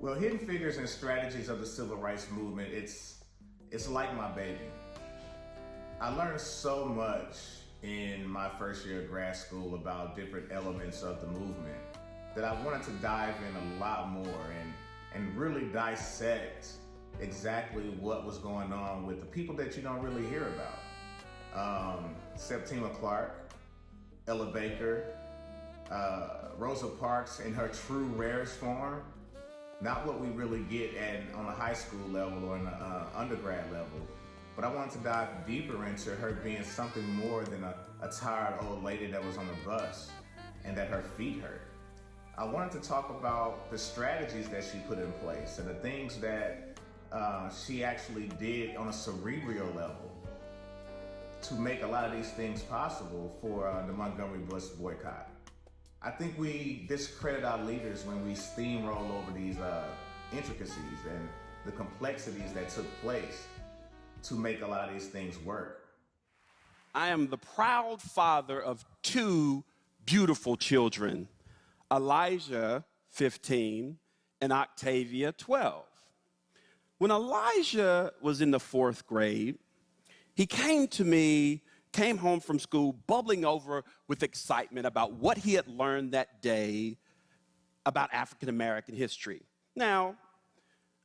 Well, Hidden Figures and Strategies of the Civil Rights Movement, it's like my baby. I learned so much in my first year of grad school about different elements of the movement that I wanted to dive in a lot more and really dissect exactly what was going on with the people that you don't really hear about. Septima Clark, Ella Baker, Rosa Parks in her true rarest form. Not what we really get on a high school level or in an undergrad level, but I wanted to dive deeper into her being something more than a tired old lady that was on a bus and that her feet hurt. I wanted to talk about the strategies that she put in place and the things that she actually did on a cerebral level to make a lot of these things possible for the Montgomery bus boycott. I think we discredit our leaders when we steamroll over these intricacies and the complexities that took place to make a lot of these things work. I am the proud father of two beautiful children, Elijah, 15, and Octavia, 12. When Elijah was in the 4th grade, he came home from school bubbling over with excitement about what he had learned that day about African American history. Now,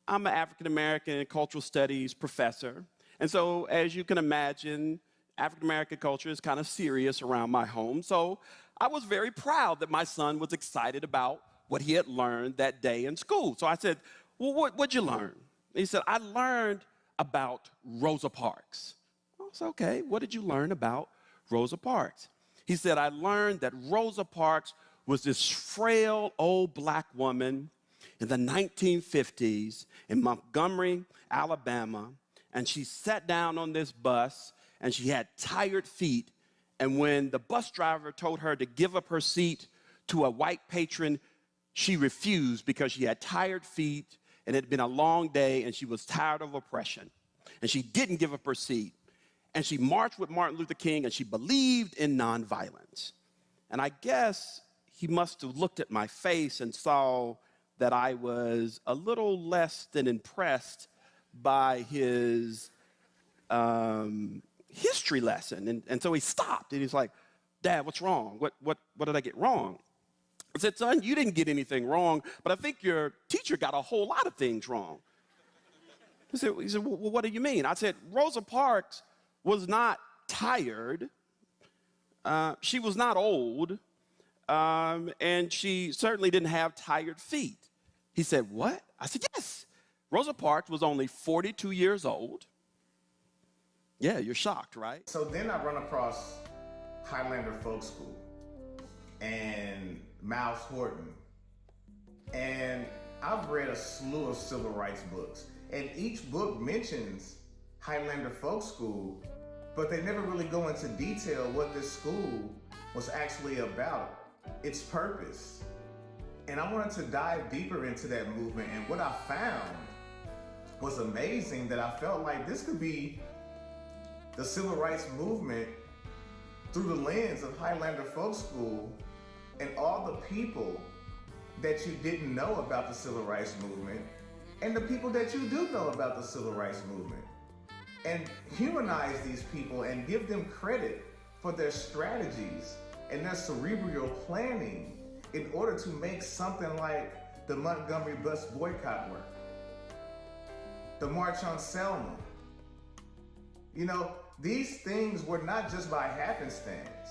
I'm an African American cultural studies professor, and so as you can imagine, African American culture is kind of serious around my home. So I was very proud that my son was excited about what he had learned that day in school. So I said, well, what'd you learn? And he said, I learned about Rosa Parks. I said, okay, what did you learn about Rosa Parks? He said, I learned that Rosa Parks was this frail old black woman in the 1950s in Montgomery, Alabama, and she sat down on this bus and she had tired feet, and when the bus driver told her to give up her seat to a white patron, she refused because she had tired feet and it had been a long day and she was tired of oppression. And she didn't give up her seat. And she marched with Martin Luther King, and she believed in nonviolence. And I guess he must have looked at my face and saw that I was a little less than impressed by his history lesson. And so he stopped, and he's like, Dad, what's wrong? What did I get wrong? I said, son, you didn't get anything wrong, but I think your teacher got a whole lot of things wrong. He said, well, what do you mean? I said, Rosa Parks was not tired, she was not old, and she certainly didn't have tired feet. He said, what? I said, yes. Rosa Parks was only 42 years old. Yeah, you're shocked, right? So then I run across Highlander Folk School and Miles Horton. And I've read a slew of civil rights books, and each book mentions Highlander Folk School, but they never really go into detail what this school was actually about, its purpose. And I wanted to dive deeper into that movement, and what I found was amazing, that I felt like this could be the civil rights movement through the lens of Highlander Folk School and all the people that you didn't know about the civil rights movement and the people that you do know about the civil rights movement. And humanize these people and give them credit for their strategies and their cerebral planning in order to make something like the Montgomery bus boycott work, the March on Selma. You know, these things were not just by happenstance,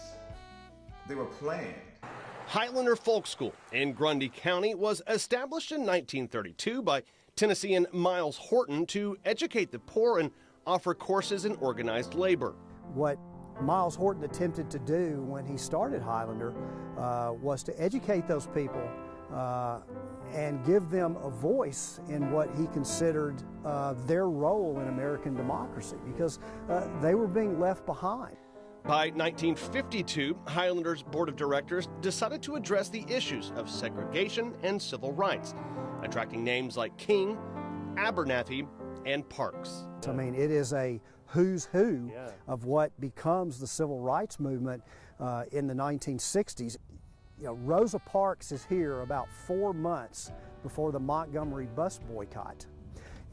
they were planned. Highlander Folk School in Grundy County was established in 1932 by Tennessean Miles Horton to educate the poor and offer courses in organized labor. What Miles Horton attempted to do when he started Highlander was to educate those people and give them a voice in what he considered their role in American democracy, because they were being left behind. By 1952, Highlander's board of directors decided to address the issues of segregation and civil rights, attracting names like King, Abernathy, and Parks. I mean, it is a who's who of what becomes the civil rights movement in the 1960s. Rosa Parks is here about 4 months before the Montgomery bus boycott.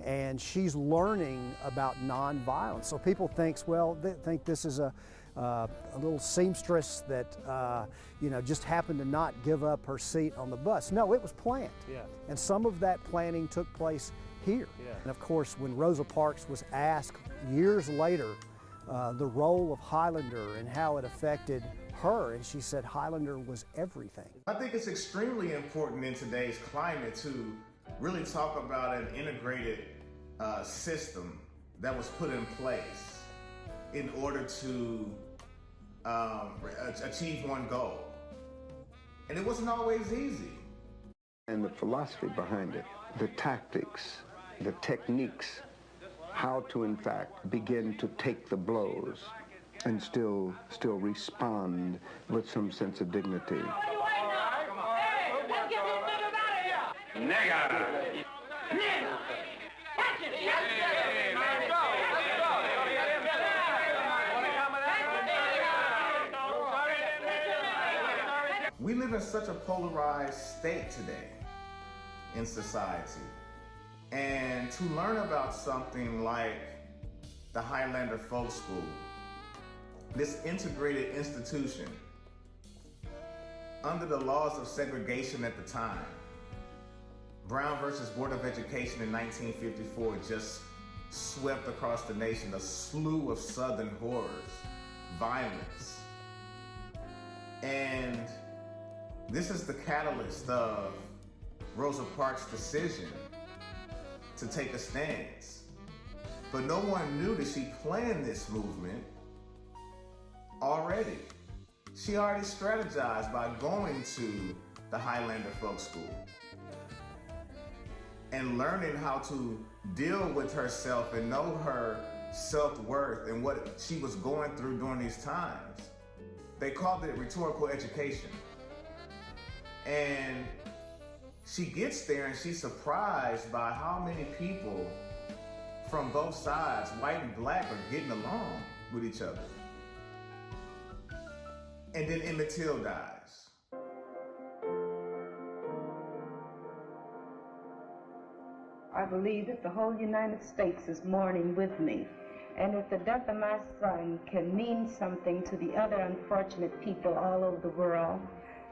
And she's learning about nonviolence. So people think this is a little seamstress that just happened to not give up her seat on the bus. No, it was planned. Yeah. And some of that planning took place here. Yeah. And of course, when Rosa Parks was asked years later the role of Highlander and how it affected her, and she said Highlander was everything. I think it's extremely important in today's climate to really talk about an integrated system that was put in place in order to achieve one goal. And it wasn't always easy. And the philosophy behind it, the tactics, the techniques, how to in fact begin to take the blows and still respond with some sense of dignity. We live in such a polarized state today in society. And to learn about something like the Highlander Folk School, this integrated institution, under the laws of segregation at the time, Brown versus Board of Education in 1954 just swept across the nation a slew of Southern horrors, violence. And this is the catalyst of Rosa Parks' decision to take a stance. But no one knew that she planned this movement already. She already strategized by going to the Highlander Folk School and learning how to deal with herself and know her self-worth and what she was going through during these times. They called it rhetorical education. And she gets there and she's surprised by how many people from both sides, white and black, are getting along with each other. And then Emmett Till dies. I believe that the whole United States is mourning with me. And if the death of my son can mean something to the other unfortunate people all over the world,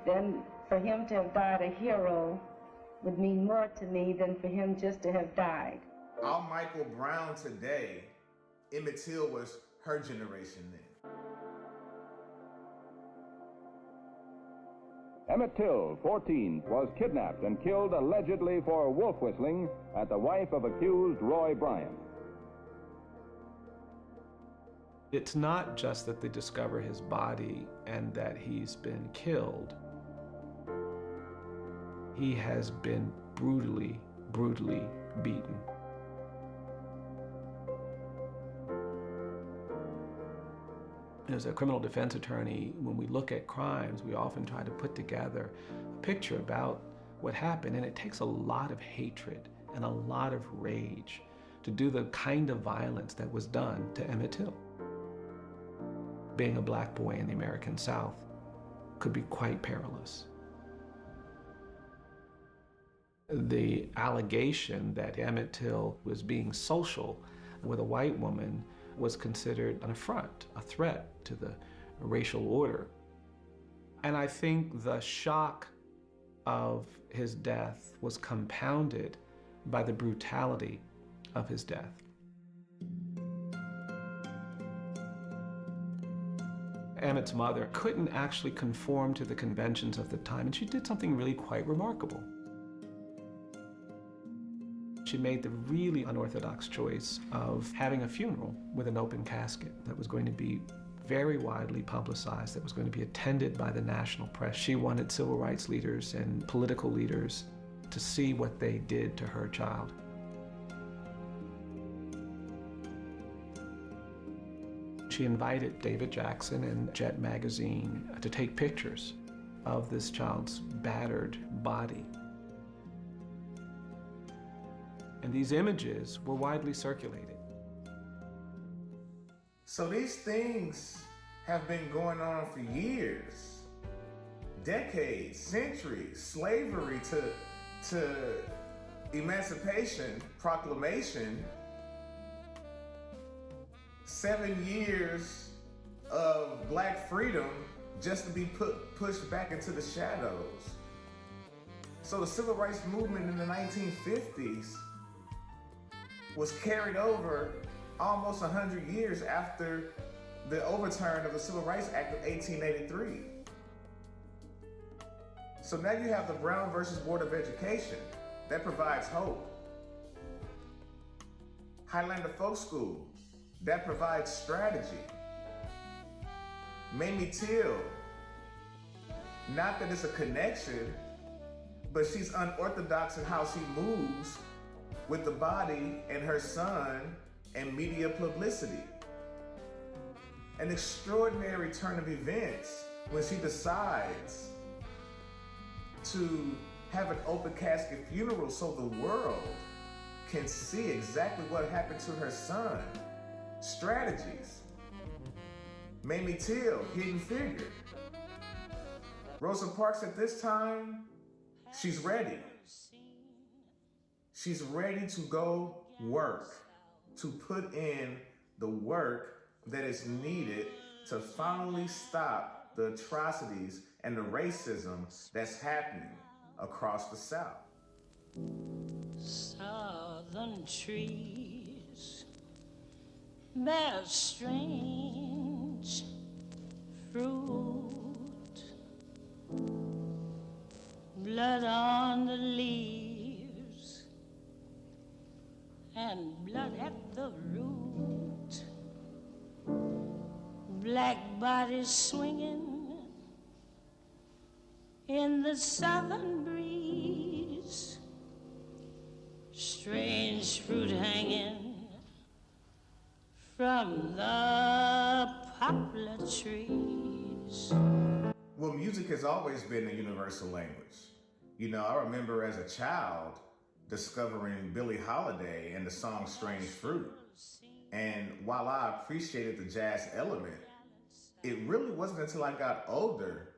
then for him to have died a hero would mean more to me than for him just to have died. Our Michael Brown today, Emmett Till was her generation then. Emmett Till, 14, was kidnapped and killed allegedly for wolf whistling at the wife of accused Roy Bryant. It's not just that they discover his body and that he's been killed. He has been brutally, brutally beaten. As a criminal defense attorney, when we look at crimes, we often try to put together a picture about what happened, and it takes a lot of hatred and a lot of rage to do the kind of violence that was done to Emmett Till. Being a black boy in the American South could be quite perilous. The allegation that Emmett Till was being social with a white woman was considered an affront, a threat to the racial order. And I think the shock of his death was compounded by the brutality of his death. Emmett's mother couldn't actually conform to the conventions of the time, and she did something really quite remarkable. She made the really unorthodox choice of having a funeral with an open casket that was going to be very widely publicized, that was going to be attended by the national press. She wanted civil rights leaders and political leaders to see what they did to her child. She invited David Jackson and Jet magazine to take pictures of this child's battered body. And these images were widely circulated. So these things have been going on for years. decades, centuries, slavery to Emancipation Proclamation, 7 years of black freedom just to be pushed back into the shadows. So the civil rights movement in the 1950s was carried over almost 100 years after the overturn of the Civil Rights Act of 1883. So now you have the Brown versus Board of Education. That provides hope. Highlander Folk School, that provides strategy. Mamie Till, not that it's a connection, but she's unorthodox in how she moves with the body and her son and media publicity. An extraordinary turn of events when she decides to have an open casket funeral so the world can see exactly what happened to her son. Strategies. Mamie Till, Hidden Figure. Rosa Parks at this time, she's ready. She's ready to go work, to put in the work that is needed to finally stop the atrocities and the racism that's happening across the South. Southern trees bear strange fruit, blood on the leaves and blood at the root, black bodies swinging in the southern breeze, strange fruit hanging from the poplar trees. Well, music has always been a universal language. You know, I remember as a child discovering Billie Holiday and the song Strange Fruit. And while I appreciated the jazz element, it really wasn't until I got older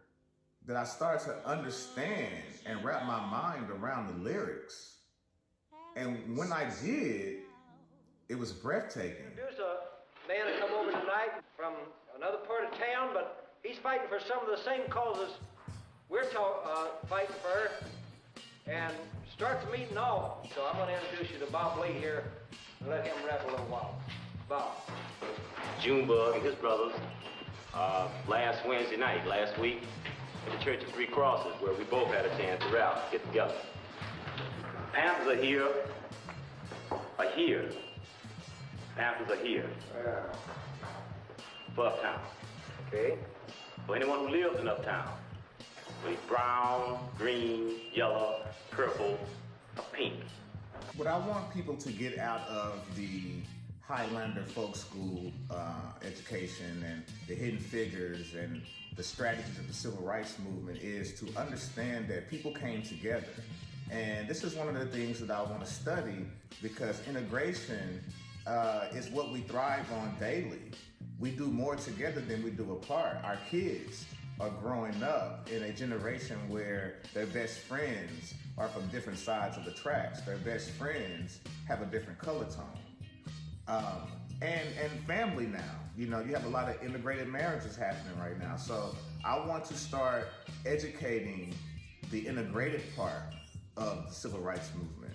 that I started to understand and wrap my mind around the lyrics. And when I did, it was breathtaking. There's a man that come over tonight from another part of town, but he's fighting for some of the same causes we're fighting for, and starts the meeting off. So I'm going to introduce you to Bob Lee here and let him rap a little while. Bob. Junebug and his brothers, last Wednesday night, last week, at the Church of Three Crosses, where we both had a chance to rally, get together. Panthers are here. Panthers are here. For Uptown. Okay. For anyone who lives in Uptown. With brown, green, yellow, purple, or pink. What I want people to get out of the Highlander Folk School education and the hidden figures and the strategies of the civil rights movement is to understand that people came together. And this is one of the things that I want to study, because integration is what we thrive on daily. We do more together than we do apart. Our kids are growing up in a generation where their best friends are from different sides of the tracks. Their best friends have a different color tone. And family now. You know, you have a lot of integrated marriages happening right now. So I want to start educating the integrated part of the civil rights movement.